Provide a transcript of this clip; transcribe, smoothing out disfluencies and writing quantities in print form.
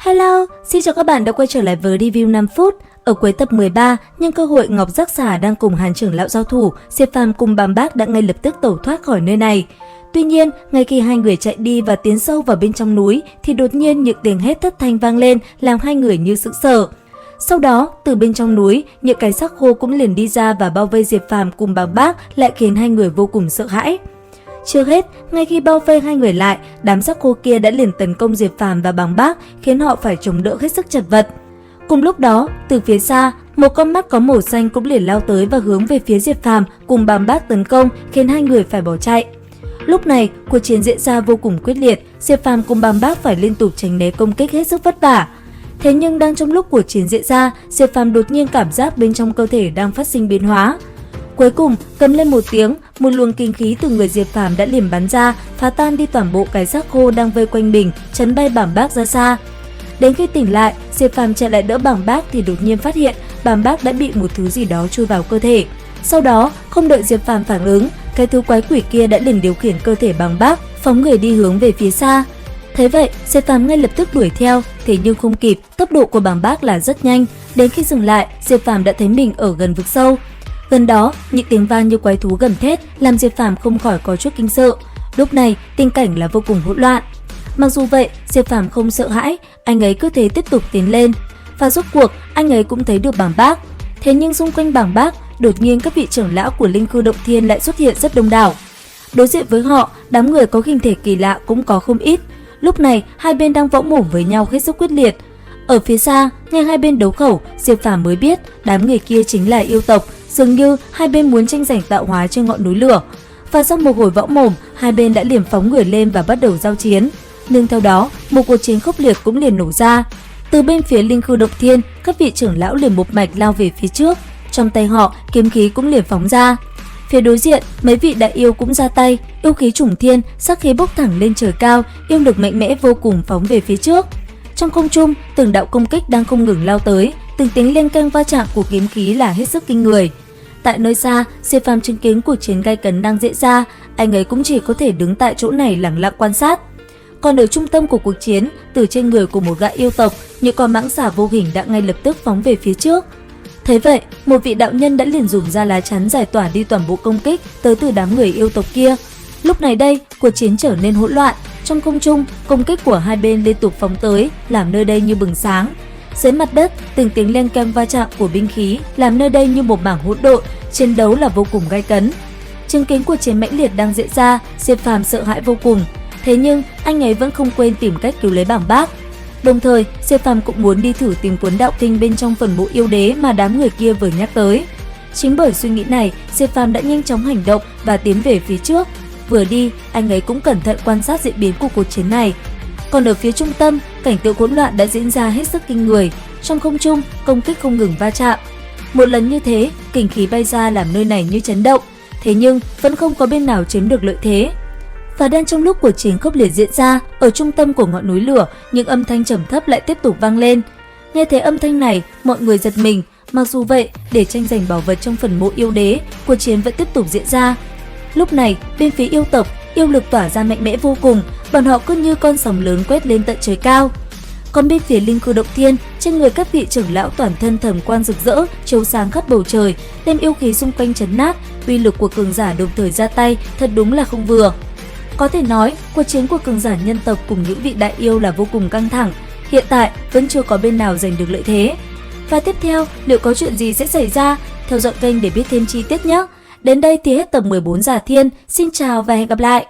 Hello, xin chào các bạn đã quay trở lại với review 5 phút. Ở cuối tập 13, nhân cơ hội Ngọc Giác Xà đang cùng Hàn trưởng lão giao thủ, Diệp Phàm cùng Bàng Bác đã ngay lập tức tẩu thoát khỏi nơi này. Tuy nhiên, ngay khi hai người chạy đi và tiến sâu vào bên trong núi, thì đột nhiên những tiếng hét thất thanh vang lên, làm hai người như sững sờ. Sau đó, từ bên trong núi, những cái xác khô cũng liền đi ra và bao vây Diệp Phàm cùng Bàng Bác, lại khiến hai người vô cùng sợ hãi. Chưa hết, ngay khi bao vây hai người lại, đám xác khô kia đã liền tấn công Diệp Phàm và Bàng Bác, khiến họ phải chống đỡ hết sức chật vật. Cùng lúc đó, từ phía xa, một con mắt có màu xanh cũng liền lao tới và hướng về phía Diệp Phàm cùng Bàng Bác tấn công, khiến hai người phải bỏ chạy. Lúc này, cuộc chiến diễn ra vô cùng quyết liệt, Diệp Phàm cùng Bàng Bác phải liên tục tránh né công kích hết sức vất vả. Thế nhưng đang trong lúc cuộc chiến diễn ra, Diệp Phàm đột nhiên cảm giác bên trong cơ thể đang phát sinh biến hóa. Cuối cùng, cầm lên một tiếng, một luồng kinh khí từ người Diệp Phàm đã liền bắn ra, phá tan đi toàn bộ cái xác khô đang vây quanh mình, chấn bay Bàng Bác ra xa. Đến khi tỉnh lại, Diệp Phàm chạy lại đỡ Bàng Bác thì đột nhiên phát hiện Bàng Bác đã bị một thứ gì đó chui vào cơ thể. Sau đó, không đợi Diệp Phàm phản ứng, cái thứ quái quỷ kia đã liền điều khiển cơ thể Bàng Bác, phóng người đi hướng về phía xa. Thế vậy, Diệp Phàm ngay lập tức đuổi theo, thế nhưng không kịp, tốc độ của Bàng Bác là rất nhanh. Đến khi dừng lại, Diệp Phàm đã thấy mình ở gần vực sâu. Gần đó, những tiếng vang như quái thú gầm thét làm Diệp Phàm không khỏi có chút kinh sợ. Lúc này, tình cảnh là vô cùng hỗn loạn. Mặc dù vậy, Diệp Phàm không sợ hãi, anh ấy cứ thế tiếp tục tiến lên. Và rốt cuộc, anh ấy cũng thấy được Bàng Bác. Thế nhưng xung quanh Bàng Bác, đột nhiên các vị trưởng lão của Linh Khư Động Thiên lại xuất hiện rất đông đảo. Đối diện với họ, đám người có hình thể kỳ lạ cũng có không ít. Lúc này, hai bên đang võ mồm với nhau hết sức quyết liệt. Ở phía xa, nghe hai bên đấu khẩu, Diệp Phàm mới biết đám người kia chính là yêu tộc. Dường như hai bên muốn tranh giành tạo hóa trên ngọn núi lửa. Và sau một hồi võ mồm, hai bên đã liền phóng người lên và bắt đầu giao chiến. Nhưng theo đó, một cuộc chiến khốc liệt cũng liền nổ ra. Từ bên phía Linh Khư Động Thiên, các vị trưởng lão liền một mạch lao về phía trước. Trong tay họ, kiếm khí cũng liền phóng ra. Phía đối diện, mấy vị đại yêu cũng ra tay, yêu khí trùng thiên, sắc khí bốc thẳng lên trời cao, yêu lực mạnh mẽ vô cùng phóng về phía trước. Trong không trung, từng đạo công kích đang không ngừng lao tới, từng tiếng len keng va chạm của kiếm khí là hết sức kinh người. Tại nơi xa, Diệp Phàm chứng kiến cuộc chiến gay cấn đang diễn ra, anh ấy cũng chỉ có thể đứng tại chỗ này lặng lặng quan sát. Còn ở trung tâm của cuộc chiến, từ trên người của một gã yêu tộc, những con mãng xà vô hình đã ngay lập tức phóng về phía trước. Thế vậy, một vị đạo nhân đã liền dùng ra lá chắn giải tỏa đi toàn bộ công kích tới từ đám người yêu tộc kia. Lúc này đây, cuộc chiến trở nên hỗn loạn. Trong không trung, công kích của hai bên liên tục phóng tới, làm nơi đây như bừng sáng. Dưới mặt đất, từng tiếng len keng va chạm của binh khí làm nơi đây như một mảng hỗn độn, chiến đấu là vô cùng gay cấn. Chứng kiến cuộc chiến mãnh liệt đang diễn ra, Diệp Phàm sợ hãi vô cùng. Thế nhưng, anh ấy vẫn không quên tìm cách cứu lấy Bàng Bác. Đồng thời, Diệp Phàm cũng muốn đi thử tìm cuốn đạo kinh bên trong phần mộ yêu đế mà đám người kia vừa nhắc tới. Chính bởi suy nghĩ này, Diệp Phàm đã nhanh chóng hành động và tiến về phía trước. Vừa đi, anh ấy cũng cẩn thận quan sát diễn biến của cuộc chiến này. Còn ở phía trung tâm, cảnh tượng hỗn loạn đã diễn ra hết sức kinh người. Trong không trung, công kích không ngừng va chạm. Một lần như thế, kình khí bay ra làm nơi này như chấn động. Thế nhưng, vẫn không có bên nào chiếm được lợi thế. Và đang trong lúc cuộc chiến khốc liệt diễn ra, ở trung tâm của ngọn núi lửa, những âm thanh trầm thấp lại tiếp tục vang lên. Nghe thấy âm thanh này, mọi người giật mình. Mặc dù vậy, để tranh giành bảo vật trong phần mộ yêu đế, cuộc chiến vẫn tiếp tục diễn ra. Lúc này, bên phía yêu tộc, yêu lực tỏa ra mạnh mẽ vô cùng, bọn họ cứ như con sóng lớn quét lên tận trời cao. Còn bên phía Linh Khư Động Thiên, trên người các vị trưởng lão toàn thân thần quang rực rỡ, chiếu sáng khắp bầu trời, đem yêu khí xung quanh chấn nát, uy lực của cường giả đồng thời ra tay, thật đúng là không vừa. Có thể nói, cuộc chiến của cường giả nhân tộc cùng những vị đại yêu là vô cùng căng thẳng. Hiện tại, vẫn chưa có bên nào giành được lợi thế. Và tiếp theo, liệu có chuyện gì sẽ xảy ra? Theo dõi kênh để biết thêm chi tiết nhé! Đến đây thì hết tập 14 Giả Thiên. Xin chào và hẹn gặp lại!